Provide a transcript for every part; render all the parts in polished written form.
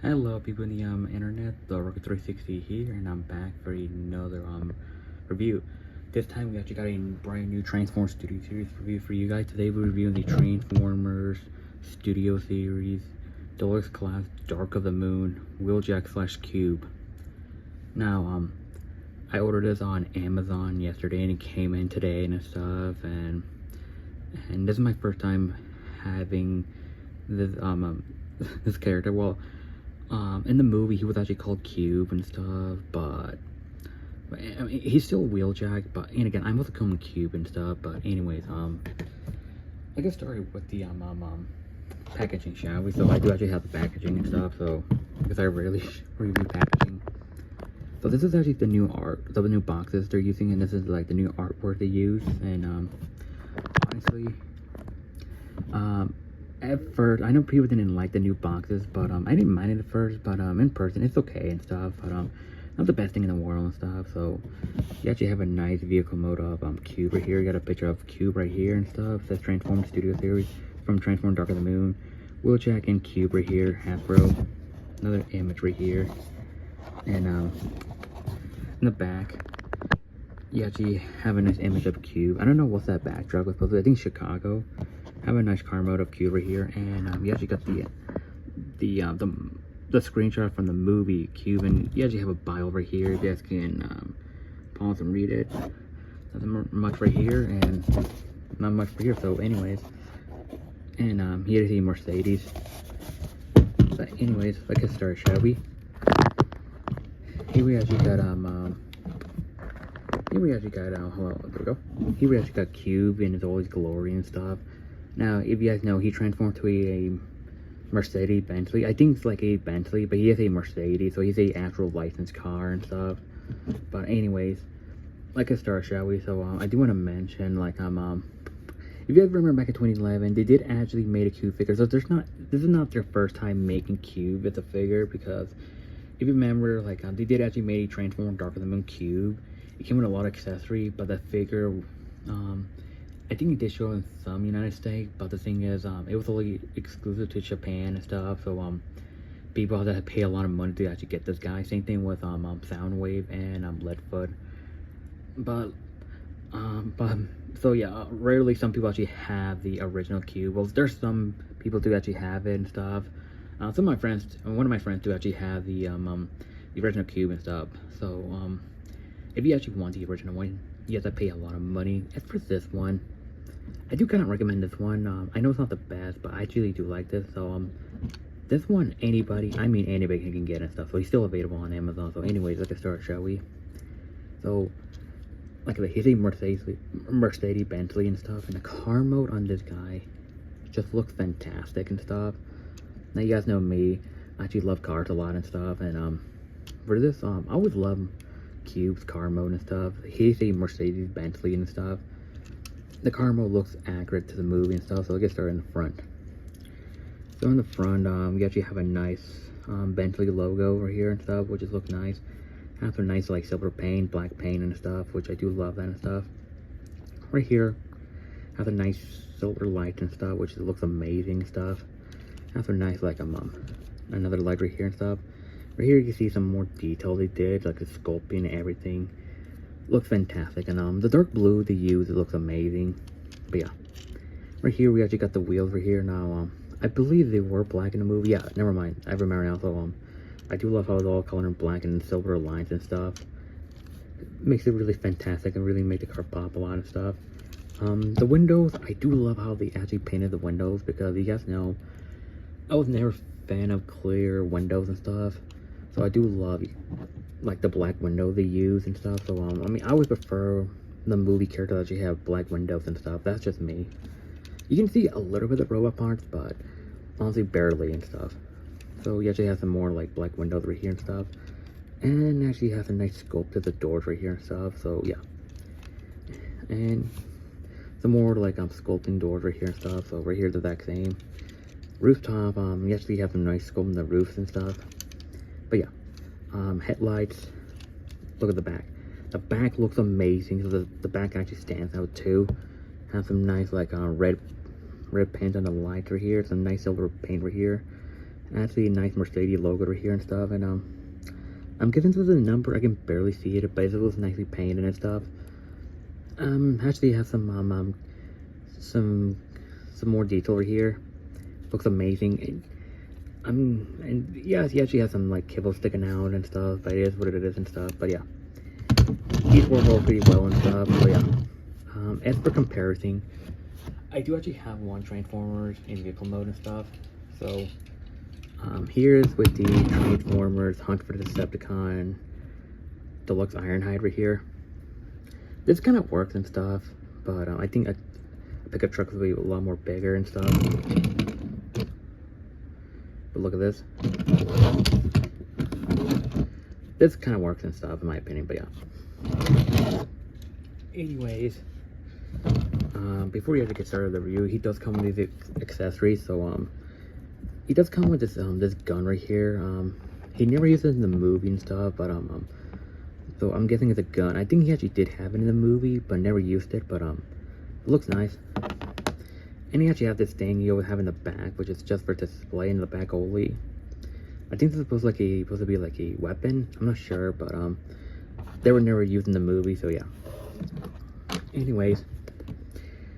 Hello people in the internet, the Rocket 360 here, and I'm back for another review. This time we actually got a brand new Transformers Studio Series review for you guys. Today we're reviewing the Transformers Studio Series Deluxe Class Dark of the Moon Wheeljack / Cube. Now I ordered this on Amazon yesterday and it came in today and stuff, and this is my first time having this this character. Well, in the movie he was actually called Cube and stuff, but I mean, he's still Wheeljack, but and again I'm with the Cube and stuff. But anyways, I get started with the packaging, shall we? So I do actually have the packaging and stuff, so because I rarely review packaging. So this is actually the new art, the new boxes they're using, and this is like the new artwork they use. And honestly, at first, I know people didn't like the new boxes, but I didn't mind it at first, but in person it's okay and stuff, but not the best thing in the world and stuff. So you actually have a nice vehicle mode of Cube right here. You got a picture of Cube right here and stuff. It says Transformers Studio Series from Transformers Dark of the Moon. Wheeljack and Cube right here, Hasbro. Another image right here. And in the back, you actually have a nice image of Cube. I don't know what's that backdrop was supposed to be. I think Chicago. Have a nice car mode of Cube right here, and you actually got the screenshot from the movie Cube, and you actually have a bio right here. You guys can pause and read it. Nothing much right here, and not much right here. So, anyways, and here's the Mercedes. But anyways, let's get started, shall we? Here we actually got here we actually got hold on, there we go. Here we actually got Cube in his always glory and stuff. Now, if you guys know, he transformed to a Mercedes Bentley. I think it's like a Bentley, but he is a Mercedes, so he's a actual licensed car and stuff. But anyways, like a start, shall we? So I do want to mention, like if you guys remember back in 2011, they did actually made a Cube figure. So this is not their first time making Cube as a figure, because if you remember, like they did actually made a Transformers Dark of the Moon Cube. It came with a lot of accessory, but the figure I think it did show in some United States, but the thing is, it was only exclusive to Japan and stuff, so people had to pay a lot of money to actually get this guy. Same thing with Soundwave and Leadfoot. But so yeah, rarely some people actually have the original Cube. Well, there's some people do actually have it and stuff. Some of my friends, one of my friends do actually have the original Cube and stuff. So if you actually want the original one, you have to pay a lot of money. As for this one, I do kind of recommend this one. I know it's not the best, but I actually do like this. So this one, anybody can get and stuff. So he's still available on Amazon. So anyways, let's get started, shall we? So like he's a Mercedes Bentley and stuff, and the car mode on this guy just looks fantastic and stuff. Now you guys know me, I actually love cars a lot and stuff, and for this I always love Cube's car mode and stuff. He's a Mercedes Bentley and stuff. The car mode looks accurate to the movie and stuff. So let's get started in the front. So in the front, we actually have a nice Bentley logo over here and stuff, which just looks nice. Has a nice like silver paint, black paint and stuff, which I do love that and stuff. Right here has a nice silver light and stuff, which looks amazing and stuff. Has a nice like another light right here and stuff. Right here you can see some more detail they did, like the sculpting and everything. Looks fantastic, and the dark blue they use, it looks amazing. But yeah, right here we actually got the wheels right here. Now I believe they were black in the movie. Yeah, never mind, I remember now. So I do love how it's all colored in black and silver lines and stuff. It makes it really fantastic and really make the car pop a lot and stuff. The windows, I do love how they actually painted the windows, because you guys know I was never a fan of clear windows and stuff. So I do love like the black window they use and stuff. So I mean, I always prefer the movie characters that actually have black windows and stuff. That's just me. You can see a little bit of robot parts, but honestly barely and stuff. So you actually have some more like black windows right here and stuff, and actually has a nice sculpt to the doors right here and stuff. So yeah, and some more like sculpting doors right here and stuff. So right here the exact same. Rooftop, you actually have some nice sculpting the roofs and stuff. But yeah, headlights, look at the back. The back looks amazing. So the back actually stands out too. Has some nice like red paint on the lights right here. Some nice silver paint right here. Actually, a nice Mercedes logo right here and stuff. And I'm giving this a number. I can barely see it, but it was nicely painted and stuff. Actually have some more detail over here. Looks amazing. And yeah, he actually has some like kibble sticking out and stuff, but it is what it is and stuff. But yeah, these work all pretty well and stuff. So yeah, as for comparison, I do actually have one Transformers in vehicle mode and stuff. So here's with the Transformers Hunt for the Decepticon Deluxe Ironhide right here. This kind of works and stuff, but I think a pickup truck will be a lot more bigger and stuff. But look at this. This kind of works and stuff in my opinion, but yeah. Anyways, before you have to get started with the review, he does come with these accessories. So he does come with this this gun right here. He never used it in the movie and stuff, but so I'm guessing it's a gun. I think he actually did have it in the movie, but never used it. But it looks nice. And he actually have this thing you have in the back, which is just for display in the back only. I think this is supposed to be like a weapon. I'm not sure, but they were never used in the movie, so yeah. Anyways,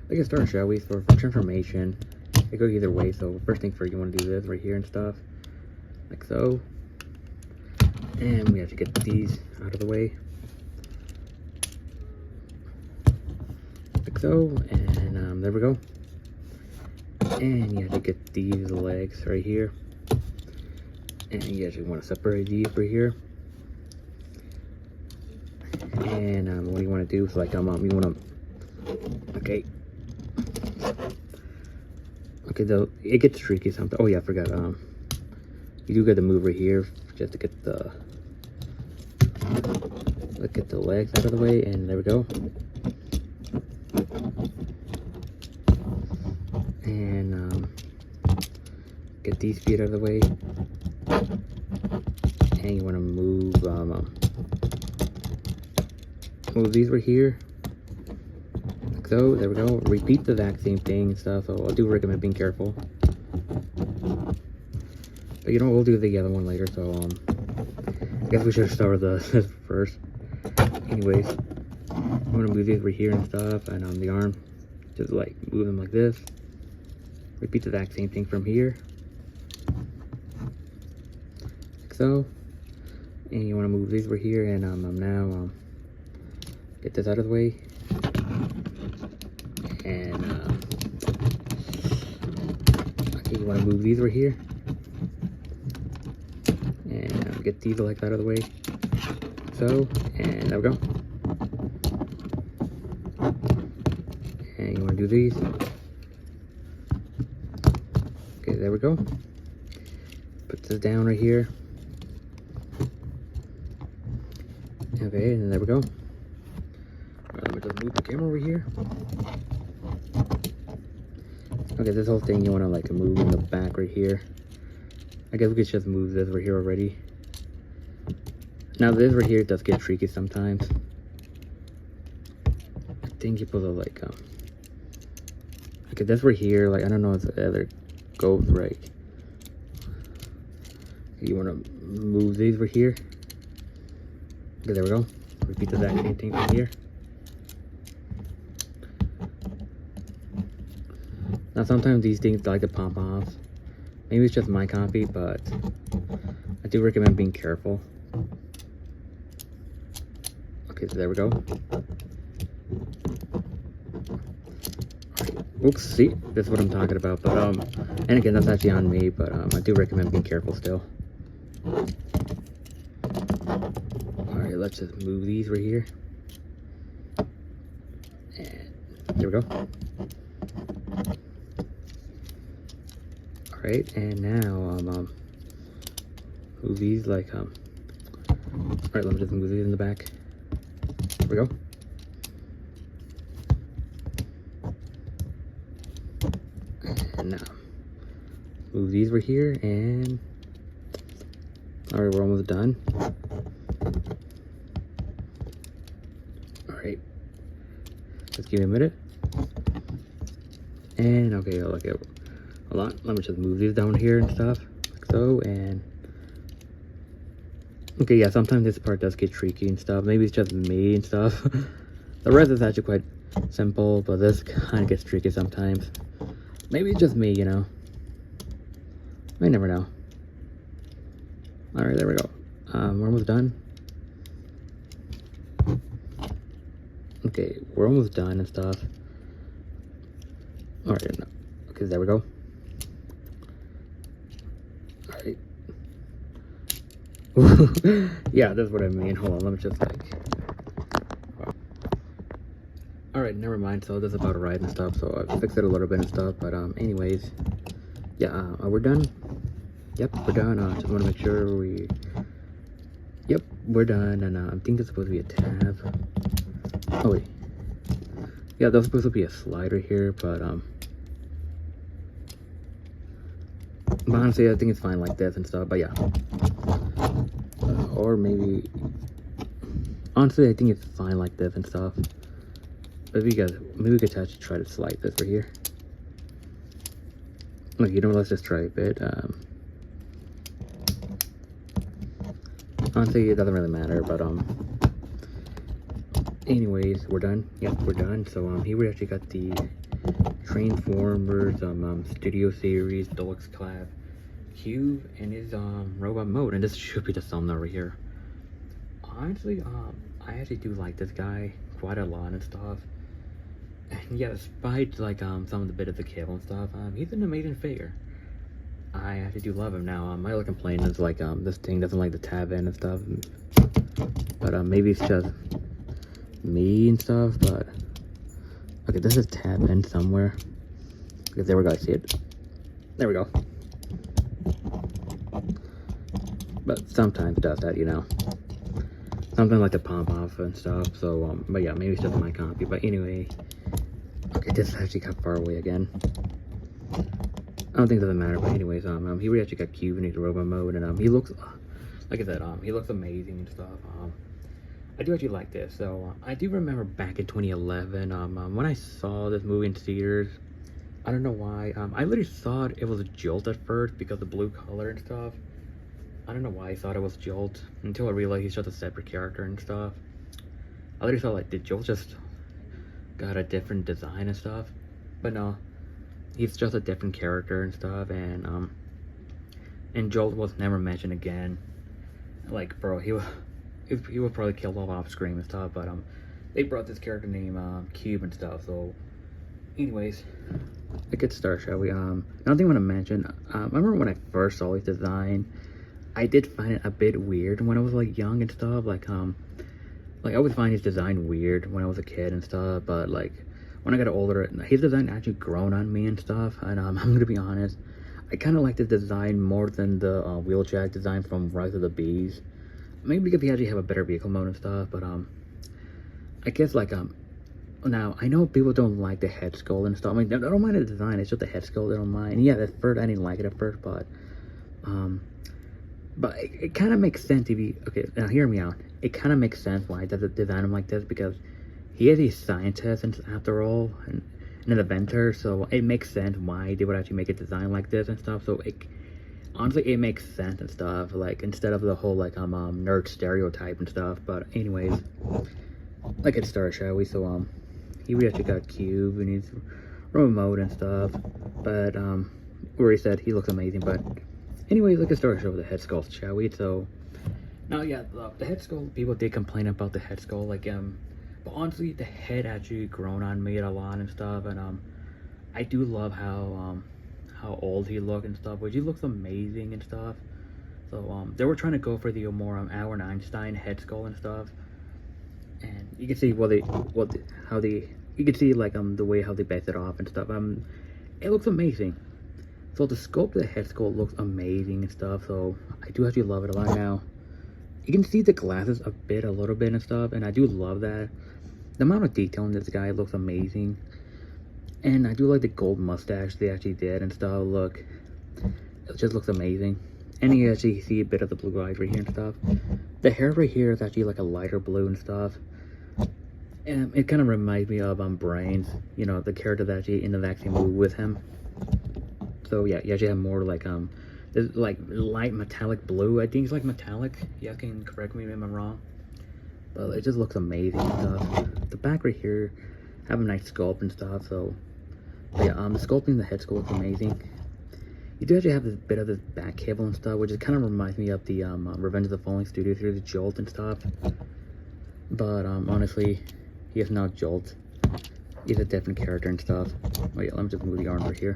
let's get started, shall we? For transformation, it goes either way. So first thing first, you want to do this right here and stuff, like so. And we have to get these out of the way, like so. And there we go. And you have to get these legs right here, and you actually want to separate these right here. And what you want to do is like you want to okay though it gets tricky sometimes. Oh yeah, I forgot, you do got to move right here just to get the legs out of the way. And there we go. And get these feet out of the way, and you want to move these right here, like so. There we go. Repeat the exact same thing and stuff, so I do recommend being careful. But you know, we'll do the other one later. So I guess we should start with this first. Anyways, I'm gonna move these right here and stuff, and on the arm, just like move them like this. Repeat the exact same thing from here, like so. And you want to move these over here, and now get this out of the way. And okay, you want to move these over here, and get these legs out of the way, so. And there we go. And you want to do these. Okay, there we go. Put this down right here. Okay, and there we go. Let me just move the camera over here. Okay, this whole thing you want to like move in the back right here. I guess we could just move this right here already. Now this right here does get tricky sometimes. I think you're supposed to like okay, this right here, like I don't know if it ever goes right. You want to move these right here. Okay, there we go. Repeat the exact same thing from here. Now sometimes these things like to pop off. Maybe it's just my copy, but I do recommend being careful. Okay, so there we go. Alright, oops, see, this is what I'm talking about. But and again, that's actually on me, but I do recommend being careful still. Alright, let's just move these right here. And there we go. Alright, and now move these like alright, let me just move these in the back. There we go. And now move these right here, and alright, we're almost done. Alright, let's give it a minute. And okay, I like it a lot. Let me just move these down here and stuff, like though. And okay, yeah, sometimes this part does get tricky and stuff. Maybe it's just me and stuff. The rest is actually quite simple, but this kind of gets tricky sometimes. Maybe it's just me, you know. I never know. Alright, there we go. We're almost done. Okay, we're almost done and stuff. Alright, no. Okay, there we go. Alright. Yeah, that's what I mean. Hold on, let me just like... Alright, never mind. So this is about a ride and stuff, so I fixed it a little bit and stuff, but anyways. Yeah, we're done. Yep, we're done. Just want to make sure we... Yep, we're done, and I think it's supposed to be a tab. Oh wait. Yeah, there's supposed to be a slider here, but honestly, I think it's fine like this and stuff, but yeah. Or maybe... Honestly, I think it's fine like this and stuff. But maybe we could actually try to slide this right here. Look, you know, let's just try a bit. Honestly, it doesn't really matter, but anyways, we're done. Yep, we're done. So here we actually got the Transformers Studio Series Deluxe Class Cube and his robot mode, and this should be the thumbnail right here. Honestly, I actually do like this guy quite a lot and stuff. And yeah, despite like some of the bit of the cable and stuff, he's an amazing figure. I actually do love him. Now my only complaint is like this thing doesn't like the tab in and stuff, but maybe it's just me and stuff. But okay, this is tab in somewhere. Okay, there we go. I see it. There we go. But sometimes it does that, you know. Something like the pop off and stuff. So but yeah, maybe it's just my copy. But anyway, okay, this actually got far away again. I don't think it doesn't matter, but anyways, he really actually got Cube in his robot mode, and he looks, like I said, he looks amazing and stuff. I do actually like this. So I do remember back in 2011, when I saw this movie in theaters, I don't know why, I literally thought it was Jolt at first because of the blue color and stuff. I don't know why I thought it was Jolt until I realized he's just a separate character and stuff. I literally thought like, did Jolt just got a different design and stuff? But no. He's just a different character and stuff, and Jolt was never mentioned again. Like, bro, he was probably killed off screen and stuff, but they brought this character named Cube and stuff. So anyways, let's get started, shall we? Another thing I want to mention, I remember when I first saw his design, I did find it a bit weird when I was like young and stuff. Like I would find his design weird when I was a kid and stuff, but like when I got older, his design actually grown on me and stuff. And I'm gonna be honest, I kind of like the design more than the Wheeljack design from Rise of the Bees. Maybe because he actually have a better vehicle mode and stuff. But I guess like now I know people don't like the head sculpt and stuff. I mean, they don't mind the design. It's just the head sculpt they don't mind. And yeah, at first I didn't like it at first, but it kind of makes sense if you... Okay, now hear me out. It kind of makes sense why they design him like this, because he is a scientist and after all, and an inventor, so it makes sense why they would actually make a design like this and stuff. So honestly, it makes sense and stuff, like instead of the whole like nerd stereotype and stuff. But anyways, let's get started, shall we? So here we actually got Cube and his remote mode and stuff, but already said he looks amazing. But anyways, let's get started with the head sculpt, shall we? So now, yeah, the head sculpt, people did complain about the head sculpt, like but honestly, the head actually grown on me a lot and stuff, and I do love how old he looked and stuff, which he looks amazing and stuff. So they were trying to go for the more Albert Einstein head sculpt and stuff, and you can see you can see like the way how they based it off and stuff. It looks amazing. So the sculpt of the head sculpt looks amazing and stuff. So I do actually love it a lot. Now you can see the glasses a little bit and stuff, and I do love that. The amount of detail in this guy looks amazing. And I do like the gold mustache they actually did and stuff. Look, it just looks amazing. And you actually see a bit of the blue eyes right here and stuff. The hair right here is actually like a lighter blue and stuff. And it kind of reminds me of Brains, you know, the character that actually in the vaccine movie with him. So yeah, you actually have more like the It's like light metallic blue. I think it's like metallic. Yeah, can correct me if I'm wrong. But it just looks amazing and stuff. The back right here have a nice sculpt and stuff. So, but yeah, the sculpting, the head sculpt looks amazing. You do actually have this bit of this back cable and stuff, which is kind of reminds me of the Revenge of the Falling Studios here, the Jolt and stuff. But honestly, he is not Jolt. He's a different character and stuff. Oh yeah, let me just move the arm right here.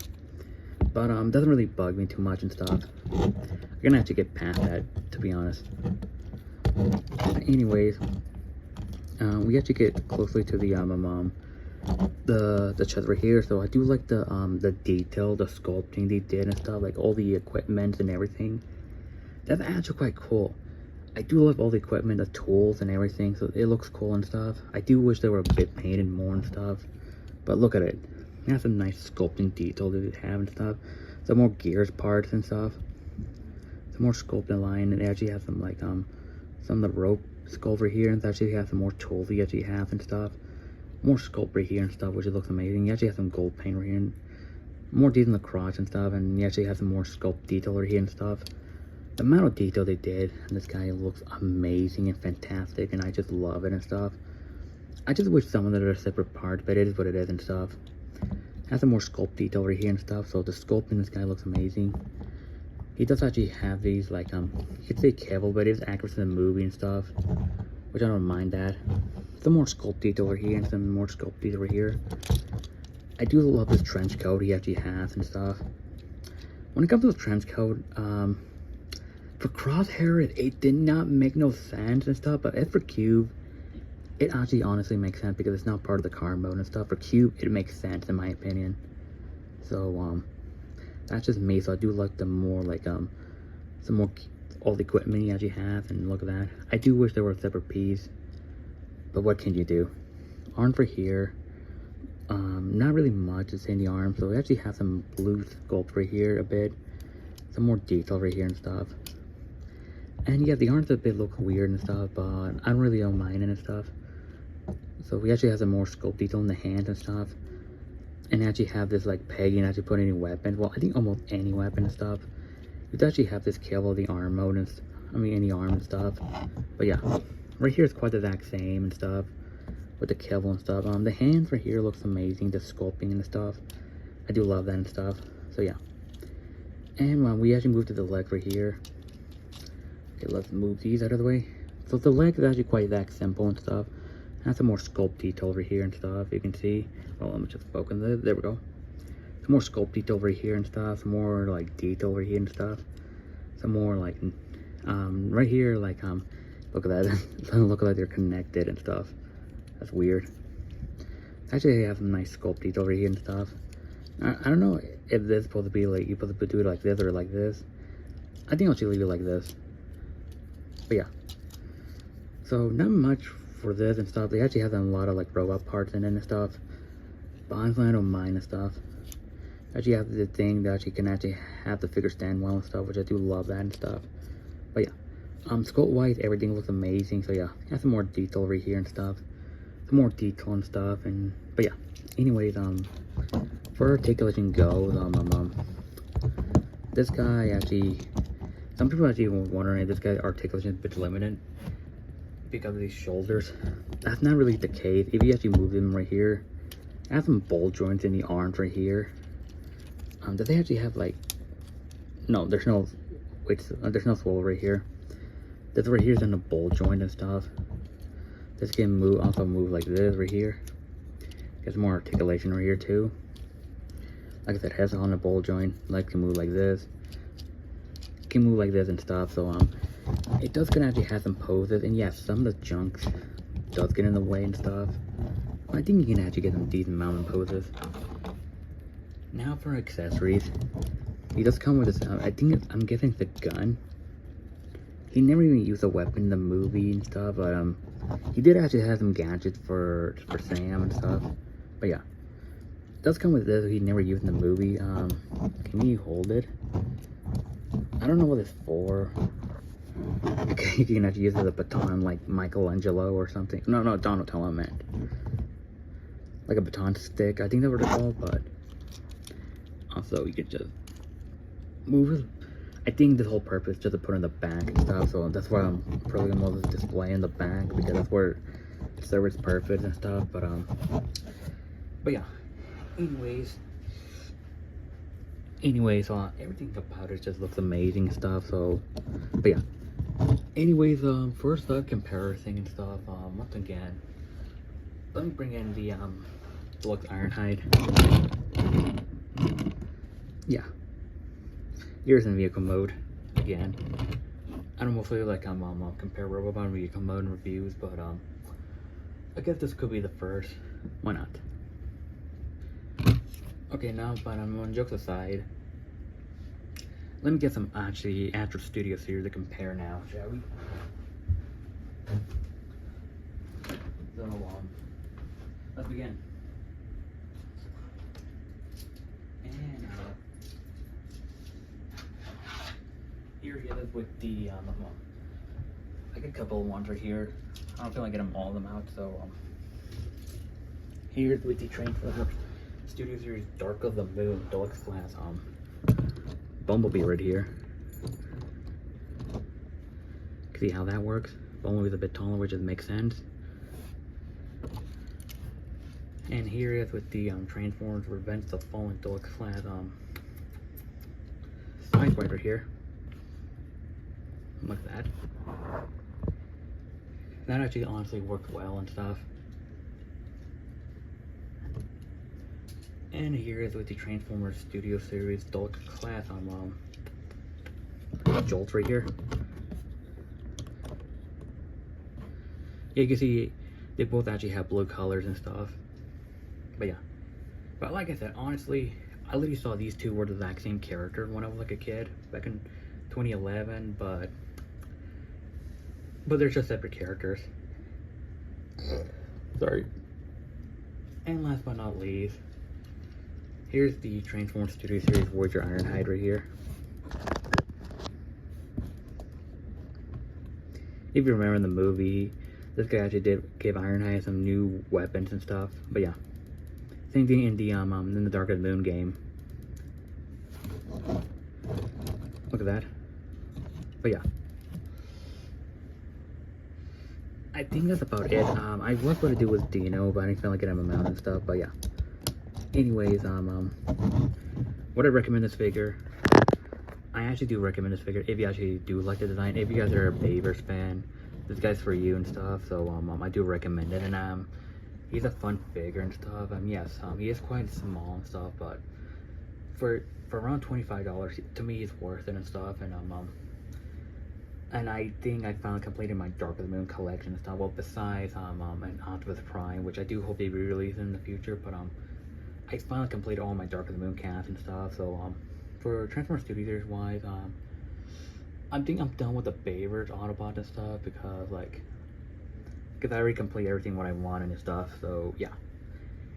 But doesn't really bug me too much and stuff. I'm gonna have to get past that, to be honest. Anyways, we actually get closely to the chest right here. So I do like the detail, the sculpting they did and stuff, like all the equipment and everything. That's actually quite cool. I do love all the equipment, the tools and everything, so it looks cool and stuff. I do wish they were a bit painted more and stuff, but look at it. It has some nice sculpting detail that they have and stuff. Some more gears parts and stuff. Some more sculpting line, and it actually has some like some of the rope sculpt right here, and it actually has some more tools you actually have and stuff. More sculpt right here and stuff, which it looks amazing. You actually have some gold paint right here, and more detail in the crotch and stuff, and you actually have some more sculpt detail right here and stuff. The amount of detail they did in this guy looks amazing and fantastic, and I just love it and stuff. I just wish some of it are separate parts, but it is what it is and stuff. Has some more sculpt detail right here and stuff, so the sculpt in this guy looks amazing. He does actually have these, like, you could say cable, but it is accurate in the movie and stuff, which I don't mind that. Some more sculpt detail right here and some more sculpt detail right here. I do love this trench coat he actually has and stuff. When it comes to the trench coat, for Crosshair, it did not make no sense and stuff, but as for Cube, it actually honestly makes sense because it's not part of the car mode and stuff. For Cube, it makes sense in my opinion. So, that's just me, so I do like the more, like, some more, all the equipment he actually has, and look at that. I do wish there were a separate piece, but what can you do? Arm for here, not really much is in the arm, so we actually have some blue sculpt right here a bit. Some more detail right here and stuff. And yeah, the arms a bit look weird and stuff, but I don't mind it and stuff. So we actually have some more sculpt detail in the hands and stuff. And actually have this like pegging, actually put any weapons. Well, I think almost any weapon and stuff. You actually have this cable, the arm mode, and any arm and stuff. But yeah, right here is quite the exact same and stuff. With the cable and stuff. The hands right here looks amazing, the sculpting and stuff. I do love that and stuff. So yeah. And we actually move to the leg right here. Okay, let's move these out of the way. So the leg is actually quite that simple and stuff. Has some more sculpt detail over here and stuff, you can see. Well, let me just focus on this. There we go. Some more sculpt detail over here and stuff. Some more like detail over here and stuff. Some more like right here, like look at that. It doesn't look like they're connected and stuff. That's weird. Actually, they have some nice sculpt detail over here and stuff. I don't know if this is supposed to be like, you're supposed to do it like this or like this. I think I'll just leave it like this. But yeah, so not much for this and stuff. They actually have a lot of like robot parts in it and stuff, but honestly I don't mind and stuff. Actually have the thing that actually can actually have the figure stand well and stuff, which I do love that and stuff. But yeah, sculpt wise everything looks amazing. So yeah, have some more detail right here and stuff, some more detail and stuff. And but yeah, anyways, for Articulation goes, this guy actually, some people actually were wondering if this guy's articulation is a bit limited because of these shoulders. That's not really the case. If you actually move them right here, I have some ball joints in the arms right here. Does they actually have like, no, there's no, wait, there's no swivel right here. This right here is in the ball joint and stuff. This can move, also move like this right here. Gets more articulation right here too. Like I said, has on the ball joint. Legs can move like this. Can move like this and stuff. So it does kind of actually have some poses, and yeah, some of the junk does get in the way and stuff. I think you can actually get some decent mountain poses. Now for accessories, he does come with this. I think I'm guessing it's the gun. He never even used a weapon in the movie and stuff, but he did actually have some gadgets for Sam and stuff. But yeah, it does come with this. He never used in the movie. Can you hold it? I don't know what it's for. Okay, you can actually use it as a baton, like Michelangelo or something. No, Donatello I meant. Like a baton stick, I think that's what it's called, but also you could just move it. I think this whole purpose is just to put in the back and stuff, so that's why I'm probably gonna move this display in the back, because that's where it serves its purpose and stuff. But yeah. Anyways, everything about it just looks amazing and stuff. So, but yeah. Anyways, first up, comparison and stuff. Once again, let me bring in the deluxe Ironhide. Yeah. Here's in vehicle mode again. I don't mostly like compare Robobot and vehicle mode and reviews, but I guess this could be the first. Why not? Okay, now, but on jokes aside, let me get some actual studio series to compare now, shall we? So, let's begin. And here it is with the I get a couple of ones right here. I don't feel like getting all of them out, so here's with the Transformers Studio Series Dark of the Moon Deluxe Class Bumblebee right here. See how that works? Bumblebee's a bit taller, which just makes sense. And here is with the Transformers Revenge of the Fallen Deluxe Class side right here. Like that. That actually honestly worked well and stuff. And here is with the Transformers Studio Series Deluxe Class Jolt right here. Yeah, you can see they both actually have blue colors and stuff. But yeah. But like I said, honestly, I literally saw these two were the exact same character when I was like a kid back in 2011, but they're just separate characters. Sorry. And last but not least, here's the Transformers Studio Series Voyager Ironhide right here. If you remember in the movie, this guy actually did give Ironhide some new weapons and stuff. But yeah, same thing in the Dark of the Moon game. Look at that. But yeah, I think that's about it. I was going to do with Dino, but I didn't feel like getting him a mount and stuff. But yeah. Anyways, would I recommend this figure? I actually do recommend this figure if you actually do like the design. If you guys are a Bayverse fan, this guy's for you and stuff. So I do recommend it. And he's a fun figure and stuff. Yes, he is quite small and stuff, but for around $25, to me, he's worth it and stuff. And I think I finally completed my Dark of the Moon collection and stuff. Well, besides an Optimus Prime, which I do hope they re-release in the future, but I finally completed all my Dark of the Moon cast and stuff. So for Transformers Studio Series wise, I think I'm done with the Bayverse Autobot and stuff, because I already completed everything what I wanted and stuff. So yeah.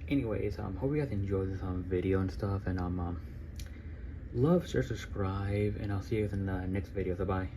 Anyways, hope you guys enjoyed this video and stuff, and love, share, subscribe, and I'll see you guys in the next video. So bye.